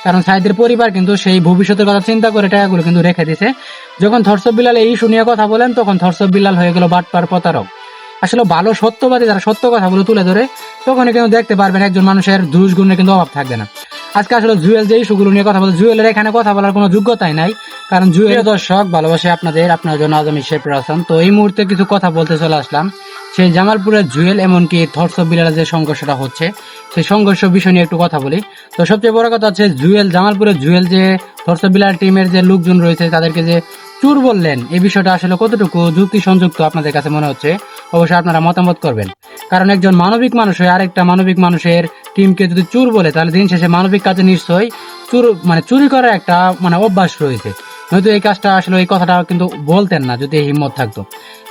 কারণ সাইদের পরিবার কিন্তু সেই ভবিষ্যতের কথা চিন্তা করে টাকাগুলো কিন্তু রেখে দিছে। যখন থরসব বিলাল এই ইস্যু নিয়ে কথা বলেন তখন থরসব বিলাল হয়ে গেল বাটপার প্রতারক। আসলে ভালো সত্যবাদী যারা সত্য কথাগুলো তুলে ধরে তখনই কিন্তু দেখতে পারবেন একজন মানুষের দুষ গুণের কিন্তু অভাব থাকবে না। আজকে আসলে জুয়েল যে ইস্যুগুলো নিয়ে কথা বলে, জুয়েলের এখানে কথা বলার কোনো যোগ্যতাই নাই। কারণ জুয়েল দর্শক ভালোবাসে আপনার জন্য আজ আমি শেফ রাসান। তো এই মুহূর্তে কিছু কথা বলতে চলে আসলাম। সেই জামালপুরের জুয়েল এমনকি থরসব বিলালের যে সংঘর্ষটা হচ্ছে সেই সংঘর্ষ বিষয় নিয়ে একটু কথা বলি। তো সবচেয়ে বড় কথা হচ্ছে জামালপুরের জুয়েল যে থরসব বিলাল টিমের যে লোকজন রয়েছে তাদেরকে যে চুর বললেন, এই বিষয়টা আসলে কতটুকু যুক্তি সংযুক্ত আপনাদের কাছে মনে হচ্ছে অবশ্যই আপনারা মতামত করবেন। কারণ একজন মানবিক মানুষ হয়ে আরেকটা মানবিক মানুষের টিমকে যদি চুর বলে তাহলে দিন শেষে মানবিক কাজে নিশ্চয়ই চুরি করার একটা অভ্যাস রয়েছে। নয়তো এই কাজটা আসলে এই কথাটা কিন্তু বলতেন না যদি হিম্মত থাকতো।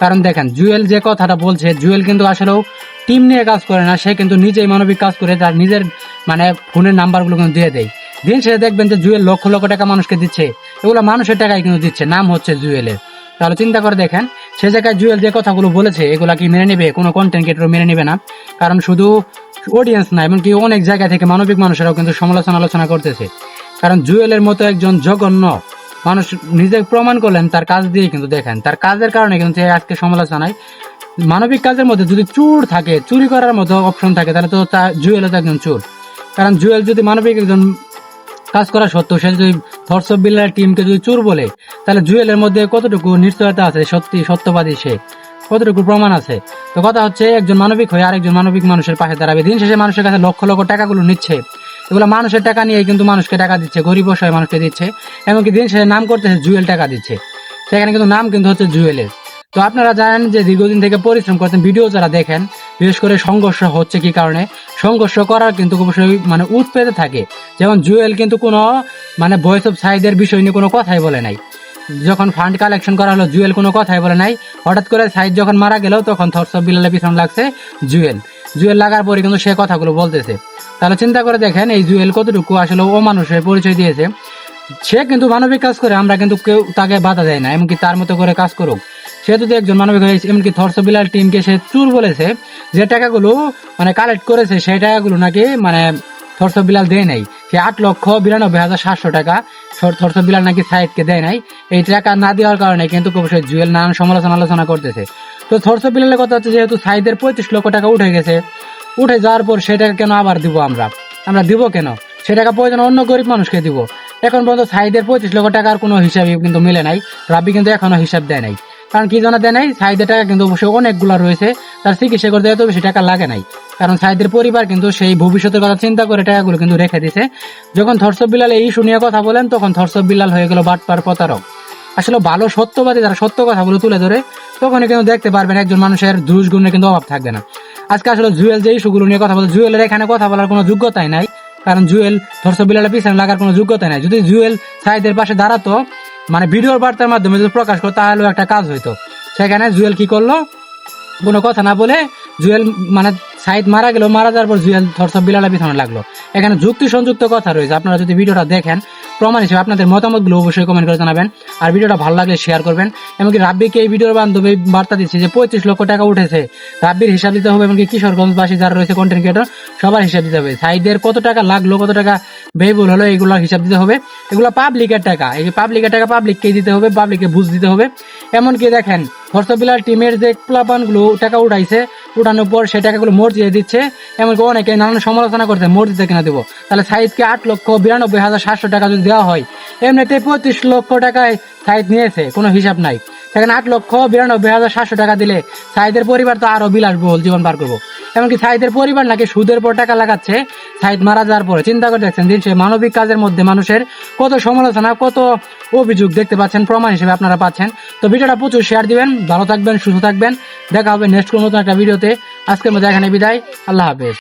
কারণ দেখেন জুয়েল যে কথাটা বলছে, জুয়েল কিন্তু আসলেও টিম নিয়ে কাজ করে না, সে কিন্তু নিজেই মানবিক কাজ করে তার নিজের ফোনের নাম্বারগুলো কিন্তু দিয়ে দেয়। দিন শেষে দেখবেন যে জুয়েল লক্ষ লক্ষ টাকা মানুষকে দিচ্ছে, এগুলো মানুষের টাকায় কিন্তু দিচ্ছে, নাম হচ্ছে জুয়েলের। তাহলে চিন্তা করে দেখেন সে জায়গায় জুয়েল যে কথাগুলো বলেছে এগুলা কি মেনে নেবে? কোনো কন্টেন্ট ক্রিয়েটর মেনে নেবে না। কারণ শুধু অডিয়েন্স না, এমনকি অনেক জায়গা থেকে মানবিক মানুষেরাও কিন্তু আলোচনা করতেছে। কারণ জুয়েলের মতো একজন জঘন্য মানুষ নিজে প্রমাণ করলেন তার কাজ দিয়ে, কিন্তু দেখেন তার কাজের কারণে কিন্তু আজকে সমালোচনায়। মানবিক কাজের মধ্যে যদি চুর থাকে, চুরি করার মতো অপশন থাকে, তাহলে তো জুয়েলও তো একজন চোর। কারণ জুয়েল যদি মানবিক একজন কাজ করা সত্ত্বেও সে যদি থরসব বিলালের টিমকে যদি চোর বলে, তাহলে জুয়েলের মধ্যে কতটুকু নিশ্চয়তা আছে, সত্যবাদী সে কতটুকু প্রমাণ আছে? তো কথা হচ্ছে একজন মানবিক হয়ে আরেকজন মানবিক মানুষের পাশে দাঁড়াবে। দিন শেষে মানুষের কাছে লক্ষ লক্ষ টাকাগুলো নিচ্ছে, এগুলো মানুষের টাকা নিয়ে কিন্তু মানুষকে টাকা দিচ্ছে, গরিব অসহায় মানুষকে দিচ্ছে। এমনকি দিন শেষে নাম করতেছে জুয়েল টাকা দিচ্ছে, সেখানে কিন্তু নাম কিন্তু হচ্ছে জুয়েলের। তো আপনারা জানেন যে দীর্ঘদিন থেকে পরিশ্রম করতেন, ভিডিও যারা দেখেন, বিশেষ করে সংঘর্ষ হচ্ছে কি কারণে, সংঘর্ষ করার কিন্তু অবশ্যই উৎ পেতে থাকে। যেমন জুয়েল কিন্তু কোনো ভয়েস অফ সাইদের বিষয় নিয়ে কোনো কথাই বলে নাই। যখন ফান্ড কালেকশন করা হলো জুয়েল কোনো কথাই বলে নাই। হঠাৎ করে সাইদ যখন মারা গেল তখন থরসব বিলালের পিছনে লাগছে জুয়েল লাগার পরে কিন্তু সে কথাগুলো বলতেছে। তাহলে চিন্তা করে দেখেন এই জুয়েল কতটুকু আসলে ও মানুষের পরিচয় দিয়েছে। সে কিন্তু মানবিক কাজ করে, আমরা কিন্তু কেউ তাকে বাধা দেয় না, এমনকি তার মতো করে কাজ করুক। সে যদি একজন মানবিক হয়েছে, এমনকি থরসব বিলাল টিমকে সে চুর বলেছে, যে টাকাগুলো কালেক্ট করেছে সেই টাকাগুলো নাকি থরসব বিলাল দেয় নাই। সে 8,92,700 টাকা থরসব বিলাল নাকি সাইদকে দেয় নাই। এই টাকা না দেওয়ার কারণে কিন্তু অবশ্যই জুয়েল নানান আলোচনা করতেছে। তো থরসব বিলালের কথা হচ্ছে যেহেতু সাইদের 35 লক্ষ টাকা উঠে গেছে, উঠে যাওয়ার পর সেটাকে কেন আবার দিব? আমরা দিব কেন? সে টাকা প্রয়োজন অন্য গরিব মানুষকে দিব। এখন পর্যন্ত সাইদের 25 লক্ষ টাকার কোনো হিসাবই কিন্তু মিলে নাই। রাব্বি কিন্তু এখনো হিসাব দেয় নাই। কারণ কি জানা দেয় নাই, সাইদের টাকা কিন্তু অবশ্যই অনেকগুলো রয়েছে, তার চিকিৎসা করতে এত বেশি টাকা লাগে নাই। কারণ সাইদের পরিবার কিন্তু সেই ভবিষ্যতের কথা চিন্তা করে টাকাগুলো কিন্তু রেখে দিছে। যখন থরসব বিলাল এই ইস্যু নিয়ে কথা বলেন তখন থরসব বিলাল হয়ে গেল বাটপার প্রতারক। আসলে ভালো সত্যবাদী যারা সত্য কথাগুলো তুলে ধরে তখনই কিন্তু দেখতে পারবেন একজন মানুষের দুষ গুণের কিন্তু অভাব থাকবে না। আজকে আসলে জুয়েল যে ইস্যুগুলো নিয়ে কথা বলে, জুয়েলের এখানে কথা বলার কোনো যোগ্যতাই নাই। কারণ জুয়েল থরসব বিলালের পিছনে লাগার কোনো যোগ্যতা নাই। যদি জুয়েল সাইদের পাশে দাঁড়াতো, ভিডিওর বার্তার মাধ্যমে যদি প্রকাশ করতো তাহলেও একটা কাজ হইতো। সেখানে জুয়েল কি করলো? কোনো কথা না বলে জুয়েল সাইদ মারা গেল, মারা যাওয়ার পর জুয়েল থরসব বিলালের পিছনে লাগলো। এখানে যুক্তি সংযুক্ত কথা রয়েছে। আপনারা যদি ভিডিওটা দেখেন প্রমাণ হিসেবে আপনাদের মতামতগুলো অবশ্যই কমেন্ট করে জানাবেন। আর ভিডিওটা ভালো লাগলে শেয়ার করবেন। এমনকি রাব্বিকে এই ভিডিওর বান্ধবী বার্তা দিচ্ছে যে 25 লক্ষ টাকা উঠেছে, রাব্বির হিসাব দিতে হবে। এমনকি কিশোরগঞ্জবাসী যারা রয়েছে কন্টেন্ট ক্রিয়েটর সবার হিসাব দিতে হবে। সাইদের কত টাকা লাগলো, কত টাকা ব্যয়বহুল হলো, এগুলোর হিসাব দিতে হবে। এগুলো পাবলিকের টাকা, এই পাবলিকের টাকা পাবলিককেই দিতে হবে, পাবলিককে বুঝ দিতে হবে। এমনকি দেখেন থরসব বিলাল টিমের যে প্লাবানগুলো টাকা উঠাইছে, উঠানোর পর সেই টাকাগুলো মসজিদে দিচ্ছে। এমনকি অনেকে নানান সমালোচনা করছে মসজিদে কিনা দেবো। তাহলে সাইদকে 8,92,700 টাকা যদি দেওয়া হয়, এমনিতে 25 লক্ষ টাকায় সাইদ নিয়েছে, কোনো হিসাব নাই। সেখানে 8,92,700 টাকা দিলে সাইদের পরিবার তো আরো বিলাসবহুল জীবন পার করবো। এমনকি সাইদের পরিবার নাকি সুদের পর টাকা লাগাচ্ছে সাইদ মারা যাওয়ার পরে। চিন্তা করে দেখছেন দিন সে মানবিক কাজের মধ্যে মানুষের কত সমালোচনা, কত অভিযোগ দেখতে পাচ্ছেন, প্রমাণ হিসেবে আপনারা পাচ্ছেন। তো ভিডিওটা প্রচুর শেয়ার দিবেন। ভালো থাকবেন, সুস্থ থাকবেন। দেখা হবে নেক্সট কোনো নতুন একটা ভিডিওতে। আজকের মধ্যে এখানে বিদায়। আল্লাহ হাফেজ।